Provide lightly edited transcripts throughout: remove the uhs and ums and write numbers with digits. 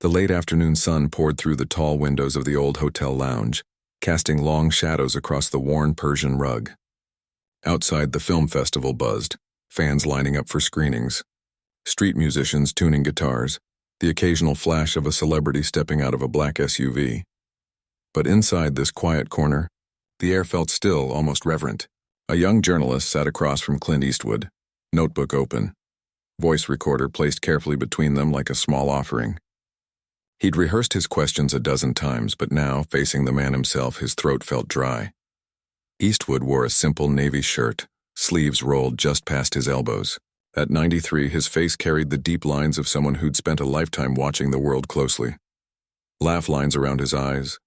The late afternoon sun poured through the tall windows of the old hotel lounge, casting long shadows across the worn Persian rug. Outside, the film festival buzzed, fans lining up for screenings, street musicians tuning guitars, the occasional flash of a celebrity stepping out of a black SUV. But inside this quiet corner, the air felt still, almost reverent. A young journalist sat across from Clint Eastwood, notebook open, voice recorder placed carefully between them like a small offering. He'd rehearsed his questions a dozen times, but now, facing the man himself, his throat felt dry. Eastwood wore a simple navy shirt, sleeves rolled just past his elbows. At 93, his face carried the deep lines of someone who'd spent a lifetime watching the world closely. Laugh lines around his eyes,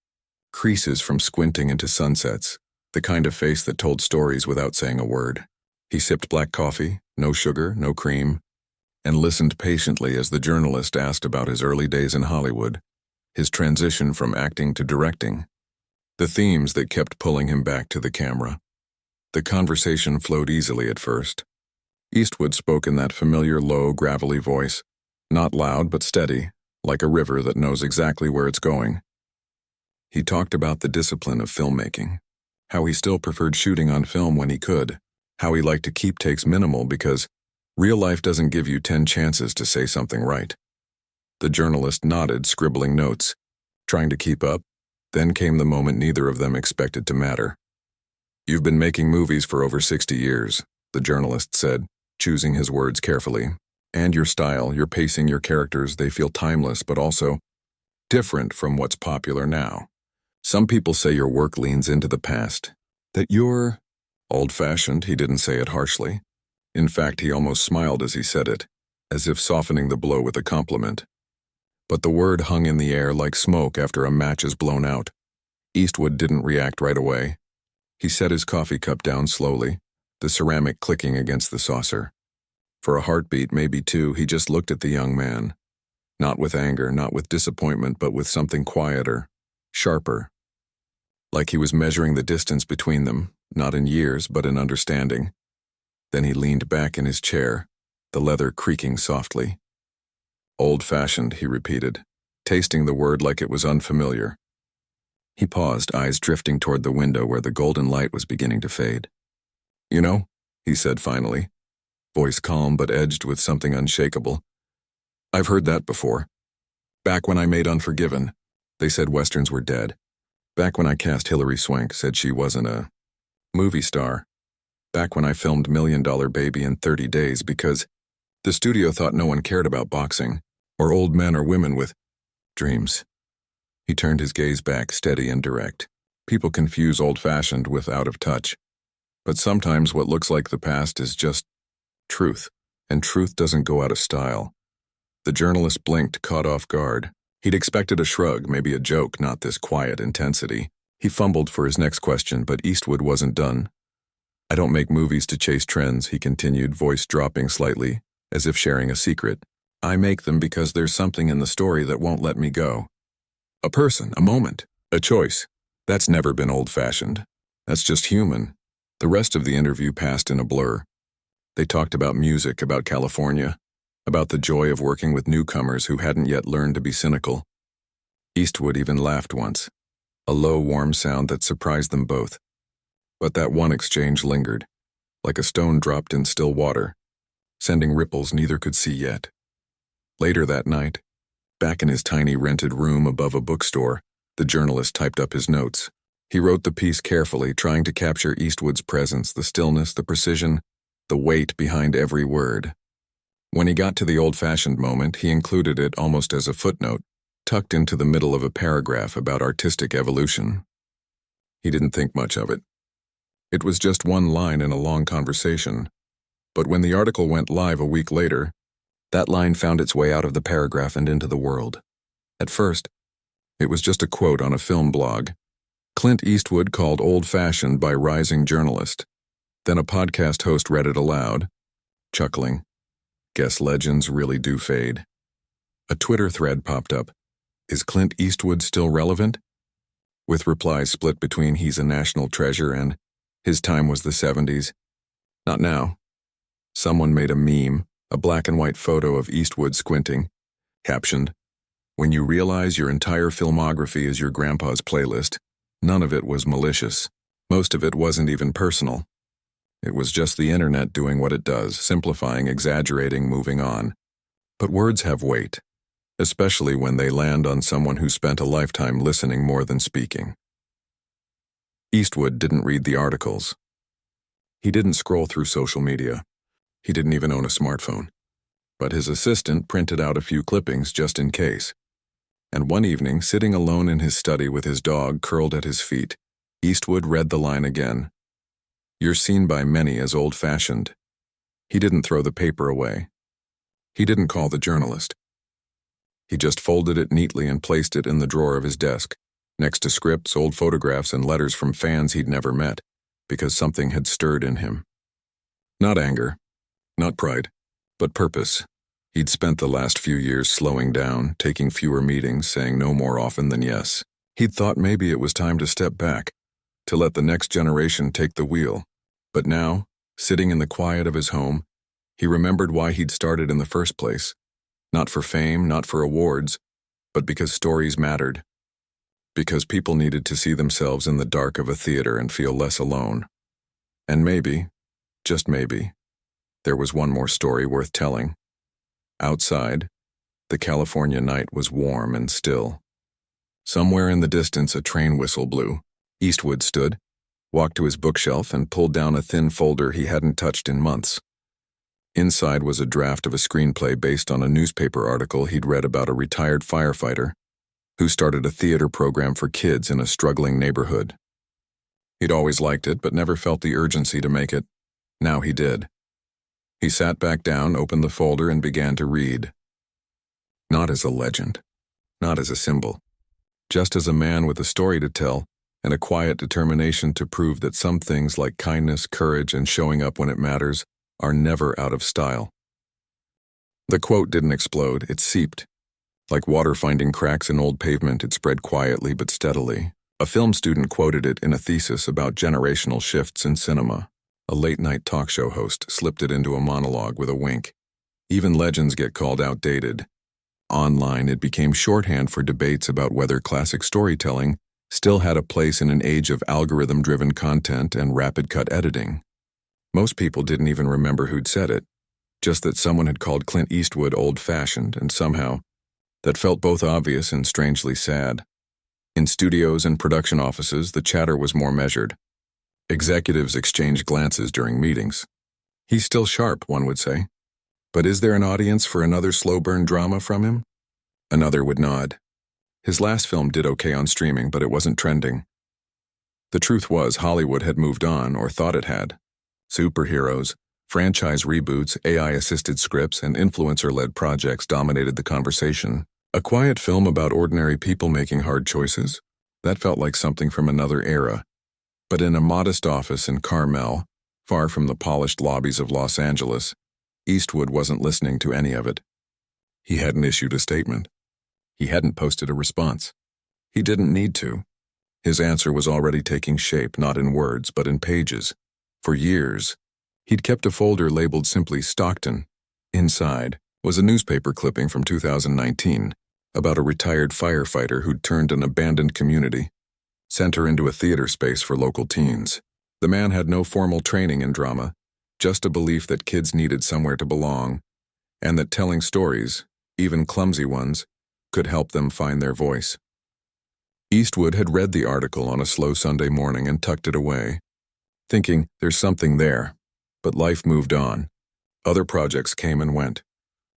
creases from squinting into sunsets, the kind of face that told stories without saying a word. He sipped black coffee, no sugar, no cream, and listened patiently as the journalist asked about his early days in Hollywood, his transition from acting to directing, the themes that kept pulling him back to the camera. The conversation flowed easily at first. Eastwood spoke in that familiar low, gravelly voice, not loud but steady, like a river that knows exactly where it's going. He talked about the discipline of filmmaking, how he still preferred shooting on film when he could, how he liked to keep takes minimal because real life doesn't give you 10 chances to say something right. The journalist nodded, scribbling notes, trying to keep up. Then came the moment neither of them expected to matter. "You've been making movies for over 60 years, the journalist said, choosing his words carefully. And your style, your pacing, your characters, they feel timeless but also different from what's popular now. Some people say your work leans into the past, that you're old-fashioned." He didn't say it harshly. In fact, he almost smiled as he said it, as if softening the blow with a compliment. But the word hung in the air like smoke after a match is blown out. Eastwood didn't react right away. He set his coffee cup down slowly, the ceramic clicking against the saucer. For a heartbeat, maybe two, he just looked at the young man. Not with anger, not with disappointment, but with something quieter, sharper. Like he was measuring the distance between them, not in years, but in understanding. Then he leaned back in his chair, the leather creaking softly. "Old-fashioned," he repeated, tasting the word like it was unfamiliar. He paused, eyes drifting toward the window where the golden light was beginning to fade. "You know," he said finally, voice calm but edged with something unshakable, "I've heard that before. Back when I made Unforgiven, they said Westerns were dead. Back when I cast Hilary Swank, said she wasn't a movie star. Back when I filmed $1 Million Baby in 30 days because the studio thought no one cared about boxing, or old men or women with dreams." He turned his gaze back, steady and direct. People confuse old-fashioned with out of touch. But sometimes what looks like the past is just truth, and truth doesn't go out of style. The journalist blinked, caught off guard. He'd expected a shrug, maybe a joke, not this quiet intensity. He fumbled for his next question, but Eastwood wasn't done. "I don't make movies to chase trends," he continued, voice dropping slightly, as if sharing a secret. "I make them because there's something in the story that won't let me go. A person, a moment, a choice. That's never been old-fashioned. That's just human." The rest of the interview passed in a blur. They talked about music, about California, about the joy of working with newcomers who hadn't yet learned to be cynical. Eastwood even laughed once, a low, warm sound that surprised them both. But that one exchange lingered, like a stone dropped in still water, sending ripples neither could see yet. Later that night, back in his tiny rented room above a bookstore, the journalist typed up his notes. He wrote the piece carefully, trying to capture Eastwood's presence, the stillness, the precision, the weight behind every word. When he got to the old-fashioned moment, he included it almost as a footnote, tucked into the middle of a paragraph about artistic evolution. He didn't think much of it. It was just one line in a long conversation. But when the article went live a week later, that line found its way out of the paragraph and into the world. At first, it was just a quote on a film blog. Clint Eastwood called old-fashioned by rising journalist. Then a podcast host read it aloud, chuckling. Guess legends really do fade. A Twitter thread popped up. Is Clint Eastwood still relevant? With replies split between he's a national treasure and his time was the 70s. Not now. Someone made a meme, a black and white photo of Eastwood squinting, captioned, When you realize your entire filmography is your grandpa's playlist, none of it was malicious. Most of it wasn't even personal. It was just the internet doing what it does, simplifying, exaggerating, moving on. But words have weight, especially when they land on someone who spent a lifetime listening more than speaking. Eastwood didn't read the articles. He didn't scroll through social media. He didn't even own a smartphone. But his assistant printed out a few clippings just in case. And one evening, sitting alone in his study with his dog curled at his feet, Eastwood read the line again. "You're seen by many as old-fashioned." He didn't throw the paper away. He didn't call the journalist. He just folded it neatly and placed it in the drawer of his desk, next to scripts, old photographs, and letters from fans he'd never met, because something had stirred in him. Not anger, not pride, but purpose. He'd spent the last few years slowing down, taking fewer meetings, saying no more often than yes. He'd thought maybe it was time to step back, to let the next generation take the wheel. But now, sitting in the quiet of his home, he remembered why he'd started in the first place. Not for fame, not for awards, but because stories mattered. Because people needed to see themselves in the dark of a theater and feel less alone. And maybe, just maybe, there was one more story worth telling. Outside, the California night was warm and still. Somewhere in the distance, a train whistle blew. Eastwood stood, walked to his bookshelf, and pulled down a thin folder he hadn't touched in months. Inside was a draft of a screenplay based on a newspaper article he'd read about a retired firefighter who started a theater program for kids in a struggling neighborhood. He'd always liked it, but never felt the urgency to make it. Now he did. He sat back down, opened the folder, and began to read. Not as a legend, not as a symbol, just as a man with a story to tell and a quiet determination to prove that some things like kindness, courage, and showing up when it matters are never out of style. The quote didn't explode, it seeped. Like water finding cracks in old pavement, it spread quietly but steadily. A film student quoted it in a thesis about generational shifts in cinema. A late-night talk show host slipped it into a monologue with a wink. Even legends get called outdated. Online, it became shorthand for debates about whether classic storytelling still had a place in an age of algorithm-driven content and rapid-cut editing. Most people didn't even remember who'd said it, just that someone had called Clint Eastwood old-fashioned, and somehow, that felt both obvious and strangely sad. In studios and production offices, the chatter was more measured. Executives exchanged glances during meetings. He's still sharp, one would say. But is there an audience for another slow-burn drama from him? Another would nod. His last film did okay on streaming, but it wasn't trending. The truth was, Hollywood had moved on, or thought it had. Superheroes, franchise reboots, AI-assisted scripts, and influencer-led projects dominated the conversation. A quiet film about ordinary people making hard choices? That felt like something from another era. But in a modest office in Carmel, far from the polished lobbies of Los Angeles, Eastwood wasn't listening to any of it. He hadn't issued a statement. He hadn't posted a response. He didn't need to. His answer was already taking shape, not in words, but in pages. For years, he'd kept a folder labeled simply Stockton. Inside was a newspaper clipping from 2019 about a retired firefighter who'd turned an abandoned community, sent her into a theater space for local teens. The man had no formal training in drama, just a belief that kids needed somewhere to belong, and that telling stories, even clumsy ones, could help them find their voice. Eastwood had read the article on a slow Sunday morning and tucked it away, thinking there's something there. But life moved on. Other projects came and went,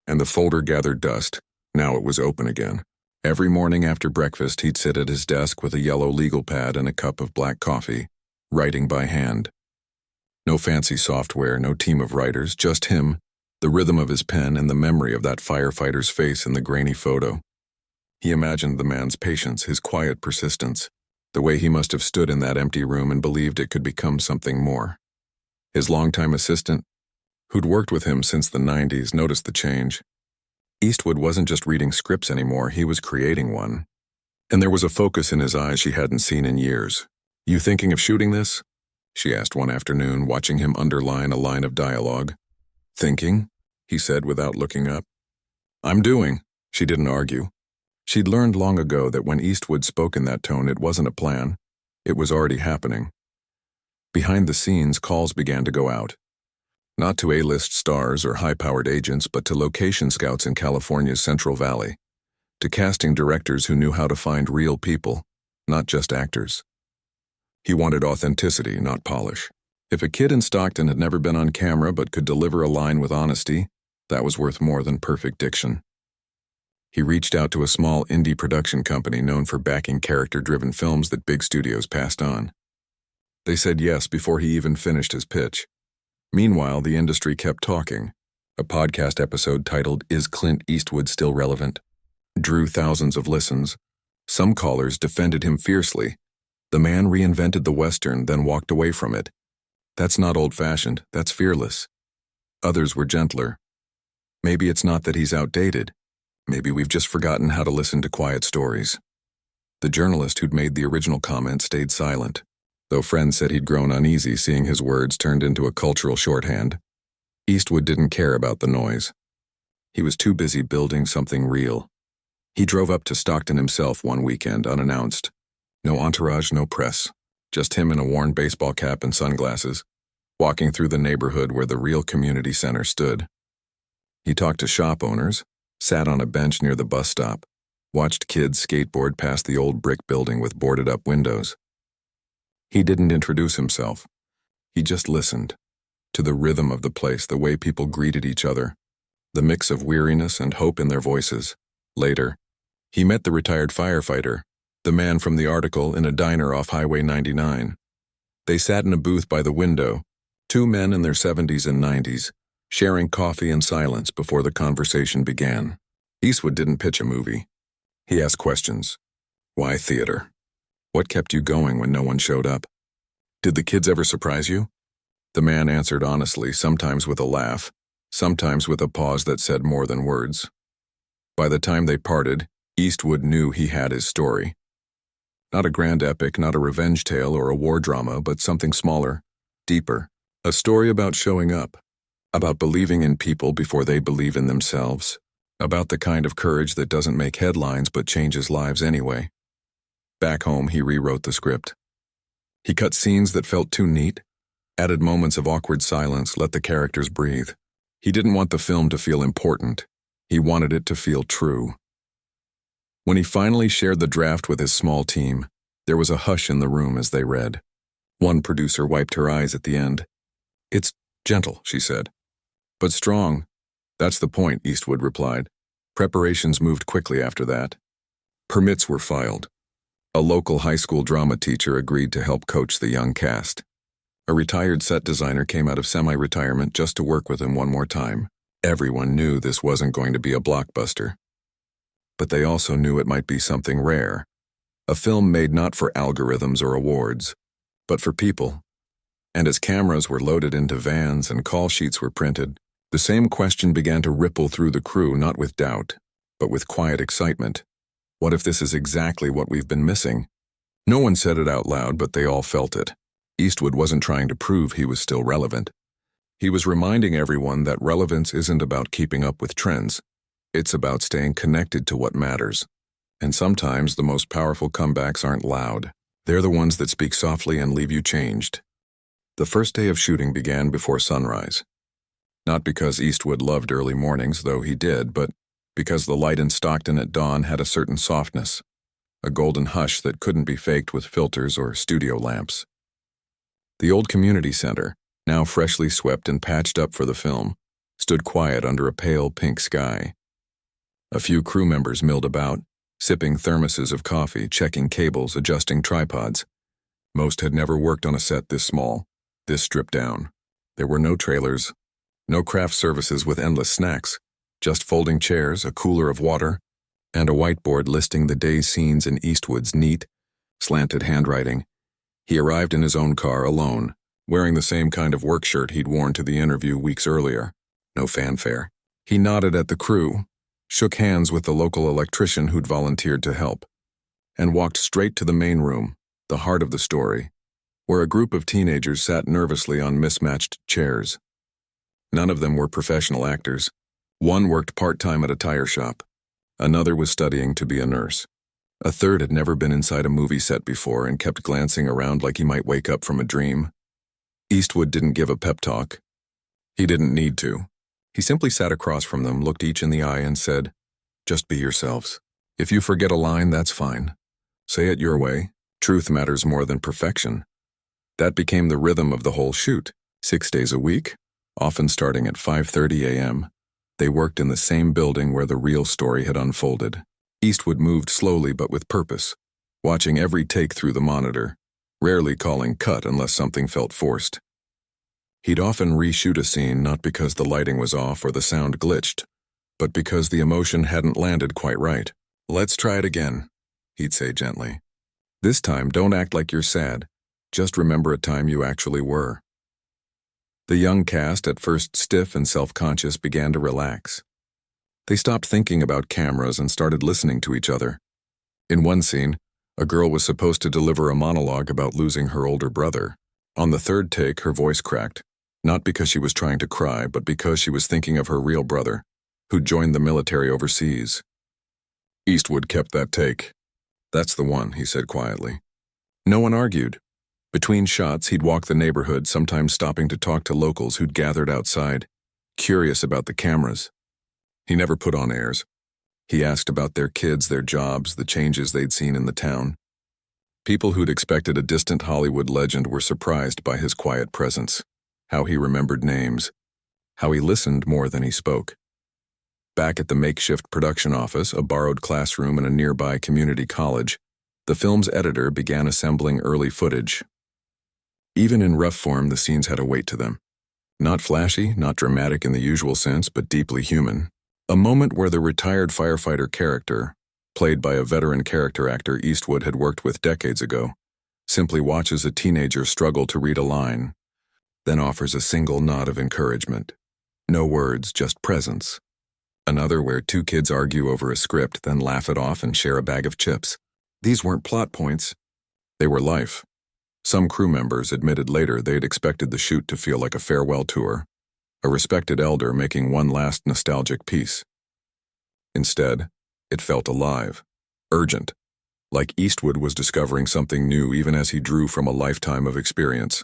and the folder gathered dust. Now it was open again. Every morning after breakfast, he'd sit at his desk with a yellow legal pad and a cup of black coffee, writing by hand. No fancy software, no team of writers, just him, the rhythm of his pen, and the memory of that firefighter's face in the grainy photo. He imagined the man's patience, his quiet persistence, the way he must have stood in that empty room and believed it could become something more. His longtime assistant, who'd worked with him since the 90s, noticed the change. Eastwood wasn't just reading scripts anymore, he was creating one. And there was a focus in his eyes she hadn't seen in years. "You thinking of shooting this?" she asked one afternoon, watching him underline a line of dialogue. "Thinking?" he said without looking up. "I'm doing." She didn't argue. She'd learned long ago that when Eastwood spoke in that tone, it wasn't a plan. It was already happening. Behind the scenes, calls began to go out. Not to A-list stars or high-powered agents, but to location scouts in California's Central Valley. To casting directors who knew how to find real people, not just actors. He wanted authenticity, not polish. If a kid in Stockton had never been on camera but could deliver a line with honesty, that was worth more than perfect diction. He reached out to a small indie production company known for backing character-driven films that big studios passed on. They said yes before he even finished his pitch. Meanwhile, the industry kept talking. A podcast episode titled "Is Clint Eastwood Still Relevant?" drew thousands of listens. Some callers defended him fiercely. The man reinvented the Western, then walked away from it. That's not old-fashioned, that's fearless. Others were gentler. Maybe it's not that he's outdated. Maybe we've just forgotten how to listen to quiet stories. The journalist who'd made the original comment stayed silent, though friends said he'd grown uneasy seeing his words turned into a cultural shorthand. Eastwood didn't care about the noise. He was too busy building something real. He drove up to Stockton himself one weekend unannounced. No entourage, no press. Just him in a worn baseball cap and sunglasses, walking through the neighborhood where the real community center stood. He talked to shop owners, sat on a bench near the bus stop, watched kids skateboard past the old brick building with boarded-up windows. He didn't introduce himself. He just listened. To the rhythm of the place, the way people greeted each other, the mix of weariness and hope in their voices. Later, he met the retired firefighter, the man from the article, in a diner off Highway 99. They sat in a booth by the window, two men in their 70s and 90s, sharing coffee in silence before the conversation began. Eastwood didn't pitch a movie. He asked questions. Why theater? What kept you going when no one showed up? Did the kids ever surprise you? The man answered honestly, sometimes with a laugh, sometimes with a pause that said more than words. By the time they parted, Eastwood knew he had his story. Not a grand epic, not a revenge tale or a war drama, but something smaller, deeper. A story about showing up, about believing in people before they believe in themselves, about the kind of courage that doesn't make headlines but changes lives anyway. Back home, he rewrote the script. He cut scenes that felt too neat, added moments of awkward silence, let the characters breathe. He didn't want the film to feel important. He wanted it to feel true. When he finally shared the draft with his small team, there was a hush in the room as they read. One producer wiped her eyes at the end. "It's gentle," she said. "But strong." "That's the point," Eastwood replied. Preparations moved quickly after that. Permits were filed. A local high school drama teacher agreed to help coach the young cast. A retired set designer came out of semi-retirement just to work with him one more time. Everyone knew this wasn't going to be a blockbuster. But they also knew it might be something rare. A film made not for algorithms or awards, but for people. And as cameras were loaded into vans and call sheets were printed, the same question began to ripple through the crew, not with doubt, but with quiet excitement. What if this is exactly what we've been missing? No one said it out loud, but they all felt it. Eastwood wasn't trying to prove he was still relevant. He was reminding everyone that relevance isn't about keeping up with trends. It's about staying connected to what matters. And sometimes the most powerful comebacks aren't loud. They're the ones that speak softly and leave you changed. The first day of shooting began before sunrise. Not because Eastwood loved early mornings, though he did, but because the light in Stockton at dawn had a certain softness, a golden hush that couldn't be faked with filters or studio lamps. The old community center, now freshly swept and patched up for the film, stood quiet under a pale pink sky. A few crew members milled about, sipping thermoses of coffee, checking cables, adjusting tripods. Most had never worked on a set this small, this stripped down. There were no trailers, no craft services with endless snacks, just folding chairs, a cooler of water, and a whiteboard listing the day's scenes in Eastwood's neat, slanted handwriting. He arrived in his own car alone, wearing the same kind of work shirt he'd worn to the interview weeks earlier. No fanfare. He nodded at the crew, shook hands with the local electrician who'd volunteered to help, and walked straight to the main room, the heart of the story, where a group of teenagers sat nervously on mismatched chairs. None of them were professional actors. One worked part-time at a tire shop. Another was studying to be a nurse. A third had never been inside a movie set before and kept glancing around like he might wake up from a dream. Eastwood didn't give a pep talk. He didn't need to. He simply sat across from them, looked each in the eye, and said, "Just be yourselves. If you forget a line, that's fine. Say it your way. Truth matters more than perfection." That became the rhythm of the whole shoot. 6 days a week, often starting at 5:30 a.m., they worked in the same building where the real story had unfolded. Eastwood moved slowly but with purpose, watching every take through the monitor, rarely calling cut unless something felt forced. He'd often reshoot a scene not because the lighting was off or the sound glitched, but because the emotion hadn't landed quite right. "Let's try it again," he'd say gently. "This time, don't act like you're sad. Just remember a time you actually were." The young cast, at first stiff and self-conscious, began to relax. They stopped thinking about cameras and started listening to each other. In one scene, a girl was supposed to deliver a monologue about losing her older brother. On the third take, her voice cracked, not because she was trying to cry, but because she was thinking of her real brother, who'd joined the military overseas. Eastwood kept that take. "That's the one," he said quietly. No one argued. Between shots, he'd walk the neighborhood, sometimes stopping to talk to locals who'd gathered outside, curious about the cameras. He never put on airs. He asked about their kids, their jobs, the changes they'd seen in the town. People who'd expected a distant Hollywood legend were surprised by his quiet presence, how he remembered names, how he listened more than he spoke. Back at the makeshift production office, a borrowed classroom in a nearby community college, the film's editor began assembling early footage. Even in rough form, the scenes had a weight to them. Not flashy, not dramatic in the usual sense, but deeply human. A moment where the retired firefighter character, played by a veteran character actor Eastwood had worked with decades ago, simply watches a teenager struggle to read a line, then offers a single nod of encouragement. No words, just presence. Another where two kids argue over a script, then laugh it off and share a bag of chips. These weren't plot points. They were life. Some crew members admitted later they'd expected the shoot to feel like a farewell tour, a respected elder making one last nostalgic piece. Instead, it felt alive, urgent, like Eastwood was discovering something new even as he drew from a lifetime of experience.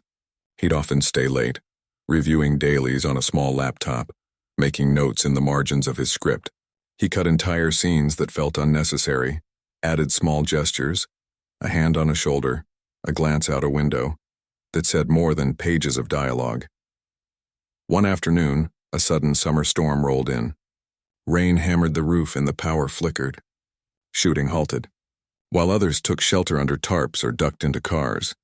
He'd often stay late, reviewing dailies on a small laptop, making notes in the margins of his script. He cut entire scenes that felt unnecessary, added small gestures, a hand on a shoulder, a glance out a window, that said more than pages of dialogue. One afternoon, a sudden summer storm rolled in. Rain hammered the roof and the power flickered. Shooting halted. While others took shelter under tarps or ducked into cars,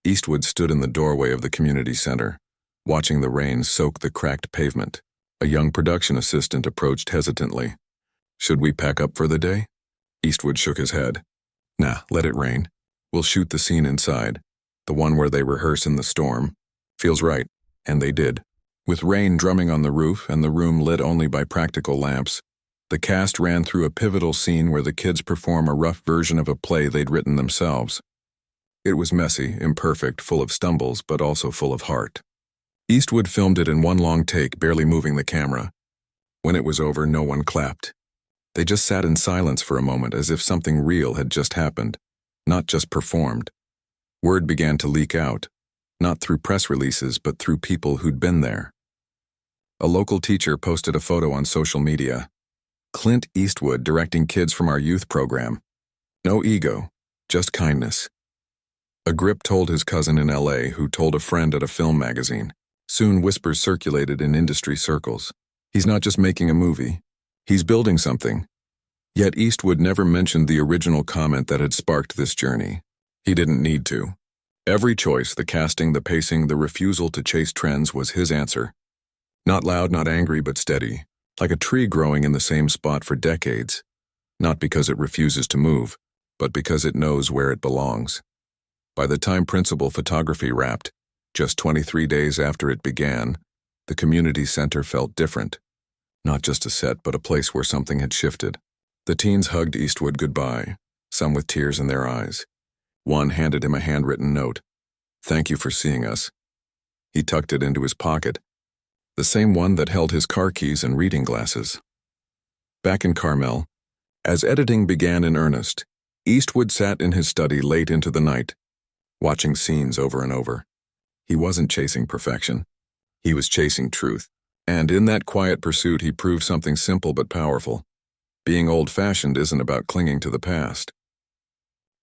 Eastwood stood in the doorway of the community center, watching the rain soak the cracked pavement. A young production assistant approached hesitantly. "Should we pack up for the day?" Eastwood shook his head. "Nah, let it rain. We'll shoot the scene inside, the one where they rehearse in the storm. Feels right." And they did. With rain drumming on the roof and the room lit only by practical lamps, the cast ran through a pivotal scene where the kids perform a rough version of a play they'd written themselves. It was messy, imperfect, full of stumbles, but also full of heart. Eastwood filmed it in one long take, barely moving the camera. When it was over, no one clapped. They just sat in silence for a moment, as if something real had just happened, not just performed. Word began to leak out, not through press releases, but through people who'd been there. A local teacher posted a photo on social media. "Clint Eastwood directing kids from our youth program. No ego, just kindness." A grip told his cousin in LA, who told a friend at a film magazine. Soon whispers circulated in industry circles. He's not just making a movie, he's building something. Yet Eastwood never mentioned the original comment that had sparked this journey. He didn't need to. Every choice, the casting, the pacing, the refusal to chase trends, was his answer. Not loud, not angry, but steady, like a tree growing in the same spot for decades. Not because it refuses to move, but because it knows where it belongs. By the time principal photography wrapped, just 23 days after it began, the community center felt different. Not just a set, but a place where something had shifted. The teens hugged Eastwood goodbye, some with tears in their eyes. One handed him a handwritten note. "Thank you for seeing us." He tucked it into his pocket, the same one that held his car keys and reading glasses. Back in Carmel, As editing began in earnest, Eastwood sat in his study late into the night, watching scenes over and over. He wasn't chasing perfection. He was chasing truth. And in that quiet pursuit, he proved something simple but powerful. Being old-fashioned isn't about clinging to the past.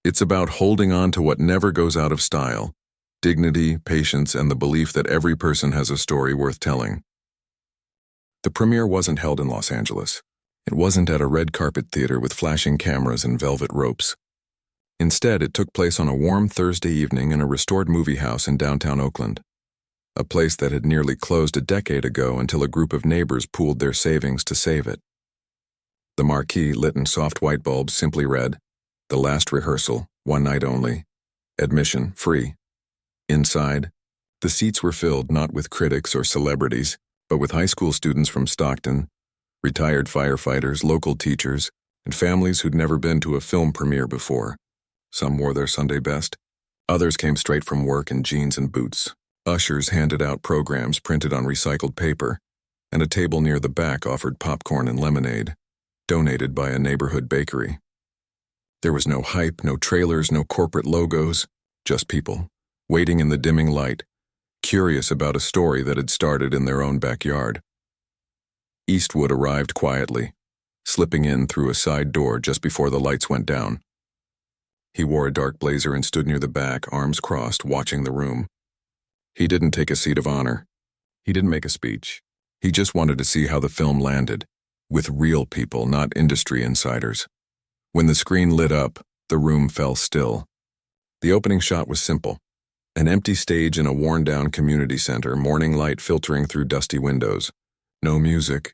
It's about holding on to what never goes out of style: dignity, patience, and the belief that every person has a story worth telling. The premiere wasn't held in Los Angeles. It wasn't at a red carpet theater with flashing cameras and velvet ropes. Instead, it took place on a warm Thursday evening in a restored movie house in downtown Oakland, a place that had nearly closed a decade ago until a group of neighbors pooled their savings to save it. The marquee, lit in soft white bulbs, simply read, "The last rehearsal, one night only. Admission free." Inside, the seats were filled not with critics or celebrities, but with high school students from Stockton, retired firefighters, local teachers, and families who'd never been to a film premiere before. Some wore their Sunday best. Others came straight from work in jeans and boots. Ushers handed out programs printed on recycled paper, and a table near the back offered popcorn and lemonade, donated by a neighborhood bakery. There was no hype, no trailers, no corporate logos, just people, waiting in the dimming light, curious about a story that had started in their own backyard. Eastwood arrived quietly, slipping in through a side door just before the lights went down. He wore a dark blazer and stood near the back, arms crossed, watching the room. He didn't take a seat of honor. He didn't make a speech. He just wanted to see how the film landed, with real people, not industry insiders. When the screen lit up, the room fell still. The opening shot was simple: an empty stage in a worn-down community center, morning light filtering through dusty windows. No music,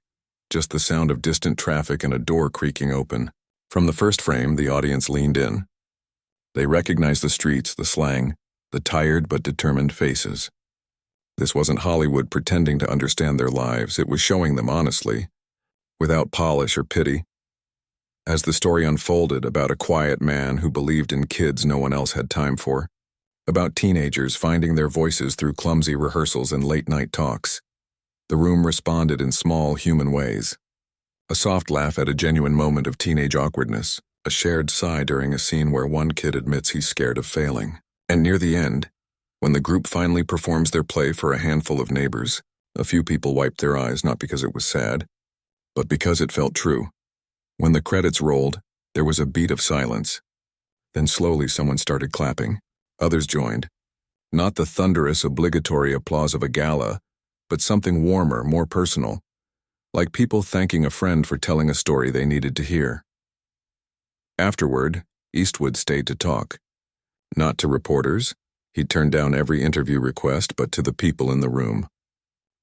just the sound of distant traffic and a door creaking open. From the first frame, the audience leaned in. They recognized the streets, the slang, the tired but determined faces. This wasn't Hollywood pretending to understand their lives. It was showing them honestly, without polish or pity. As the story unfolded, about a quiet man who believed in kids no one else had time for, about teenagers finding their voices through clumsy rehearsals and late-night talks, the room responded in small, human ways. A soft laugh at a genuine moment of teenage awkwardness, a shared sigh during a scene where one kid admits he's scared of failing. And near the end, when the group finally performs their play for a handful of neighbors, a few people wiped their eyes not because it was sad, but because it felt true. When the credits rolled, there was a beat of silence. Then slowly someone started clapping. Others joined. Not the thunderous, obligatory applause of a gala, but something warmer, more personal, like people thanking a friend for telling a story they needed to hear. Afterward, Eastwood stayed to talk. Not to reporters. He'd turned down every interview request, but to the people in the room.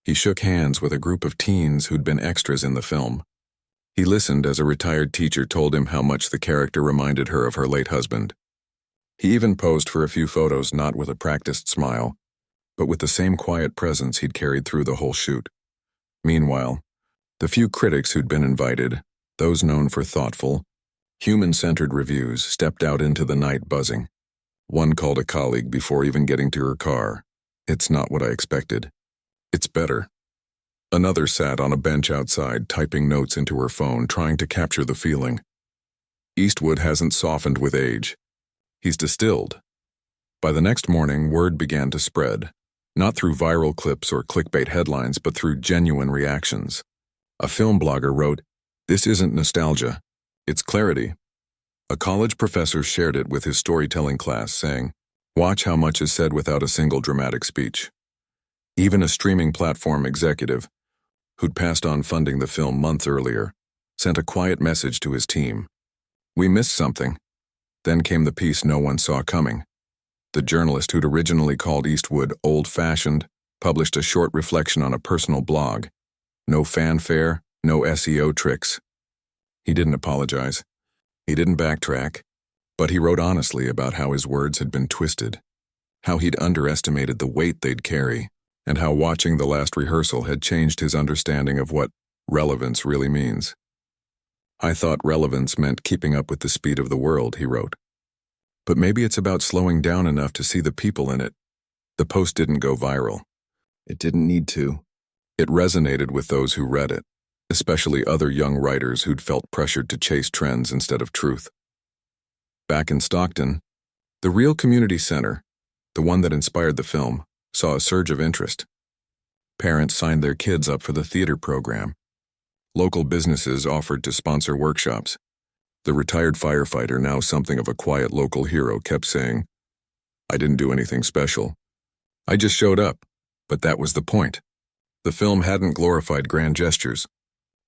He shook hands with a group of teens who'd been extras in the film. He listened as a retired teacher told him how much the character reminded her of her late husband. He even posed for a few photos, not with a practiced smile, but with the same quiet presence he'd carried through the whole shoot. Meanwhile, the few critics who'd been invited, those known for thoughtful, human-centered reviews, stepped out into the night buzzing. One called a colleague before even getting to her car, "It's not what I expected. It's better." Another sat on a bench outside, typing notes into her phone, trying to capture the feeling. Eastwood hasn't softened with age. He's distilled. By the next morning, word began to spread, not through viral clips or clickbait headlines, but through genuine reactions. A film blogger wrote, "This isn't nostalgia, it's clarity." A college professor shared it with his storytelling class, saying, "Watch how much is said without a single dramatic speech." Even a streaming platform executive, who'd passed on funding the film months earlier, sent a quiet message to his team. "We missed something." Then came the piece no one saw coming. The journalist who'd originally called Eastwood old-fashioned published a short reflection on a personal blog. No fanfare, no SEO tricks. He didn't apologize. He didn't backtrack, but he wrote honestly about how his words had been twisted, how he'd underestimated the weight they'd carry, and how watching the last rehearsal had changed his understanding of what relevance really means. "I thought relevance meant keeping up with the speed of the world," he wrote. "But maybe it's about slowing down enough to see the people in it." The post didn't go viral. It didn't need to. It resonated with those who read it. especially other young writers who'd felt pressured to chase trends instead of truth. Back in Stockton, the real community center, the one that inspired the film, saw a surge of interest. Parents signed their kids up for the theater program. Local businesses offered to sponsor workshops. The retired firefighter, now something of a quiet local hero, kept saying, "I didn't do anything special. I just showed up." But that was the point. The film hadn't glorified grand gestures.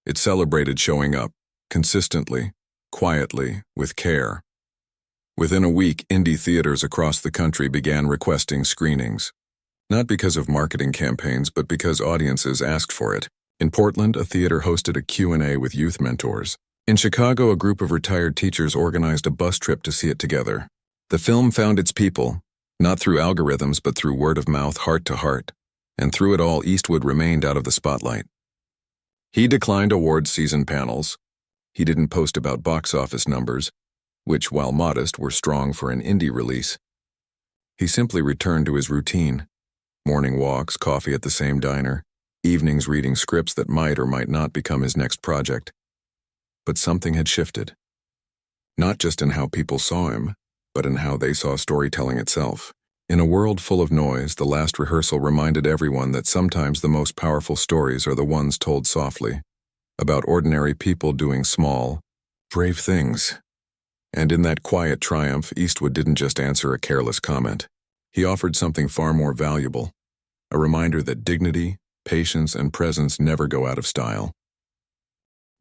It celebrated showing up, consistently, quietly, with care. Within a week, indie theaters across the country began requesting screenings. Not because of marketing campaigns, but because audiences asked for it. In Portland, a theater hosted a Q&A with youth mentors. In Chicago, a group of retired teachers organized a bus trip to see it together. The film found its people, not through algorithms, but through word of mouth, heart to heart. And through it all, Eastwood remained out of the spotlight. He declined awards season panels. He didn't post about box office numbers, which, while modest, were strong for an indie release. He simply returned to his routine. Morning walks, coffee at the same diner, evenings reading scripts that might or might not become his next project. But something had shifted. Not just in how people saw him, but in how they saw storytelling itself. In a world full of noise, the last rehearsal reminded everyone that sometimes the most powerful stories are the ones told softly, about ordinary people doing small, brave things. And in that quiet triumph, Eastwood didn't just answer a careless comment. He offered something far more valuable, a reminder that dignity, patience, and presence never go out of style.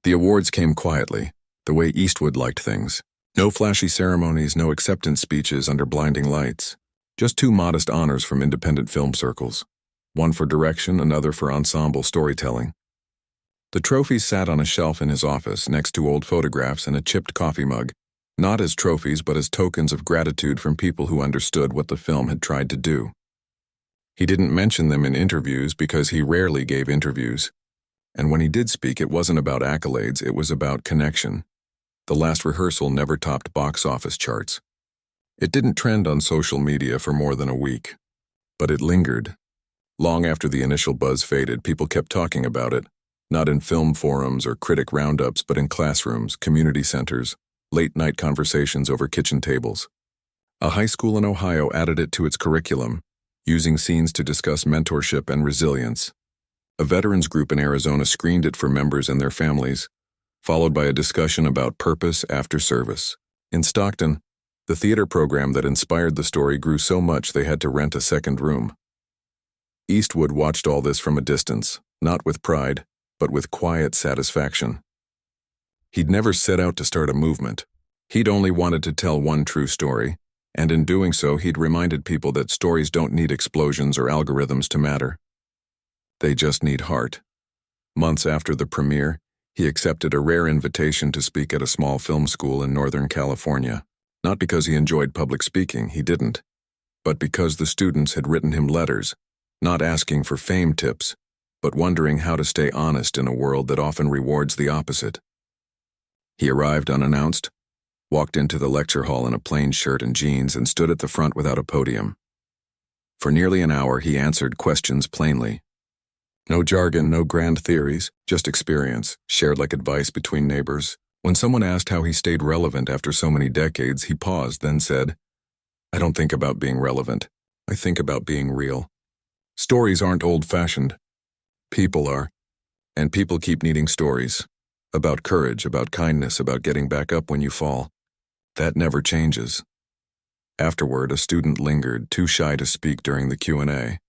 The awards came quietly, the way Eastwood liked things. No flashy ceremonies, no acceptance speeches under blinding lights. Just two modest honors from independent film circles, one for direction, another for ensemble storytelling. The trophies sat on a shelf in his office next to old photographs and a chipped coffee mug, not as trophies but as tokens of gratitude from people who understood what the film had tried to do. He didn't mention them in interviews because he rarely gave interviews. And when he did speak, it wasn't about accolades, it was about connection. The last rehearsal never topped box office charts. It didn't trend on social media for more than a week, but it lingered. Long after the initial buzz faded, people kept talking about it, not in film forums or critic roundups, but in classrooms, community centers, late-night conversations over kitchen tables. A high school in Ohio added it to its curriculum, using scenes to discuss mentorship and resilience. A veterans group in Arizona screened it for members and their families, followed by a discussion about purpose after service. In Stockton, the theater program that inspired the story grew so much they had to rent a second room. Eastwood watched all this from a distance, not with pride, but with quiet satisfaction. He'd never set out to start a movement. He'd only wanted to tell one true story, and in doing so, he'd reminded people that stories don't need explosions or algorithms to matter. They just need heart. Months after the premiere, he accepted a rare invitation to speak at a small film school in Northern California. Not because he enjoyed public speaking, he didn't, but because the students had written him letters, not asking for fame tips, but wondering how to stay honest in a world that often rewards the opposite. He arrived unannounced, walked into the lecture hall in a plain shirt and jeans, and stood at the front without a podium. For nearly an hour, he answered questions plainly. No jargon, no grand theories, just experience, shared like advice between neighbors. When someone asked how he stayed relevant after so many decades, he paused, then said, "I don't think about being relevant. I think about being real. Stories aren't old-fashioned. People are. And people keep needing stories. About courage, about kindness, about getting back up when you fall. That never changes." Afterward, a student lingered, too shy to speak during the Q&A.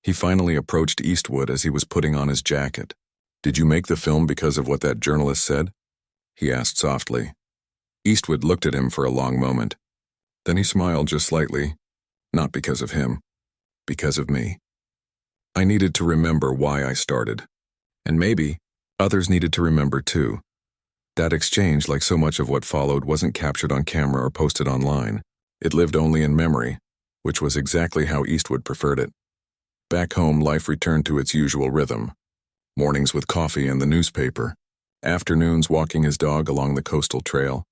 He finally approached Eastwood as he was putting on his jacket. "Did you make the film because of what that journalist said?" he asked softly. Eastwood looked at him for a long moment. Then he smiled just slightly. "Not because of him. Because of me. I needed to remember why I started. And maybe others needed to remember too." That exchange, like so much of what followed, wasn't captured on camera or posted online. It lived only in memory, which was exactly how Eastwood preferred it. Back home, life returned to its usual rhythm. Mornings with coffee and the newspaper. Afternoons walking his dog along the coastal trail.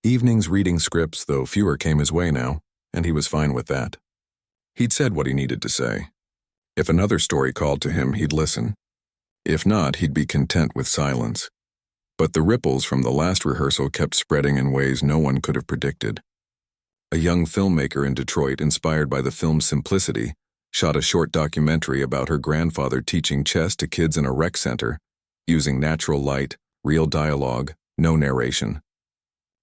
Evenings reading scripts, though fewer came his way now, and he was fine with that. He'd said what he needed to say. If another story called to him, he'd listen. If not, he'd be content with silence. But the ripples from the last rehearsal kept spreading in ways no one could have predicted. A young filmmaker in Detroit, inspired by the film's simplicity, shot a short documentary about her grandfather teaching chess to kids in a rec center, using natural light, real dialogue, no narration.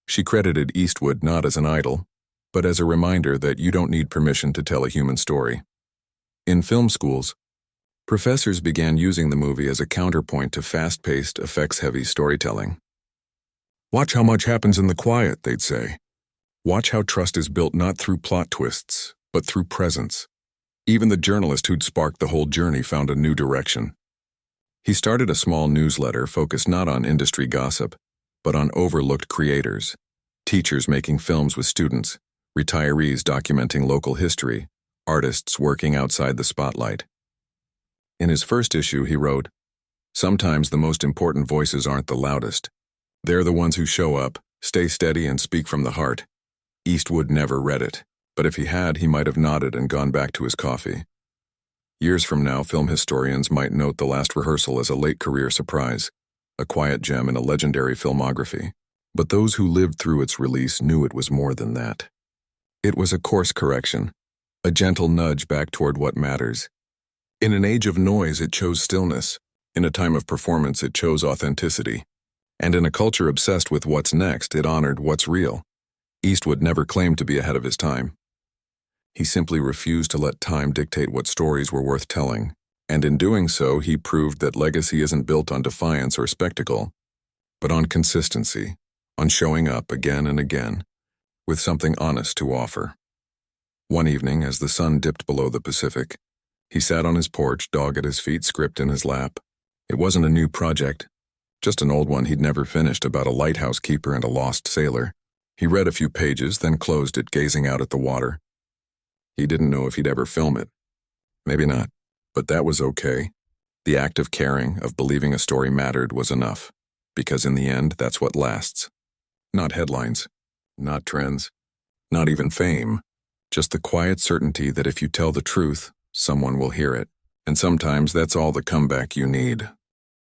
She credited Eastwood not as an idol, but as a reminder that you don't need permission to tell a human story. In film schools, professors began using the movie as a counterpoint to fast-paced, effects-heavy storytelling. "Watch how much happens in the quiet," they'd say. "Watch how trust is built not through plot twists, but through presence." Even the journalist who'd sparked the whole journey found a new direction. He started a small newsletter focused not on industry gossip, but on overlooked creators, teachers making films with students, retirees documenting local history, artists working outside the spotlight. In his first issue, he wrote, "Sometimes the most important voices aren't the loudest. They're the ones who show up, stay steady, and speak from the heart." Eastwood never read it, but if he had, he might have nodded and gone back to his coffee. Years from now, film historians might note the last rehearsal as a late-career surprise, a quiet gem in a legendary filmography. But those who lived through its release knew it was more than that. It was a course correction, a gentle nudge back toward what matters. In an age of noise, it chose stillness. In a time of performance, it chose authenticity. And in a culture obsessed with what's next, it honored what's real. Eastwood never claimed to be ahead of his time. He simply refused to let time dictate what stories were worth telling, and in doing so, he proved that legacy isn't built on defiance or spectacle, but on consistency, on showing up again and again, with something honest to offer. One evening, as the sun dipped below the Pacific, he sat on his porch, dog at his feet, script in his lap. It wasn't a new project, just an old one he'd never finished about a lighthouse keeper and a lost sailor. He read a few pages, then closed it, gazing out at the water. He didn't know if he'd ever film it. Maybe not, but that was okay. The act of caring, of believing a story mattered, was enough, because in the end, that's what lasts. Not headlines, not trends, not even fame, just the quiet certainty that if you tell the truth, someone will hear it. And sometimes that's all the comeback you need.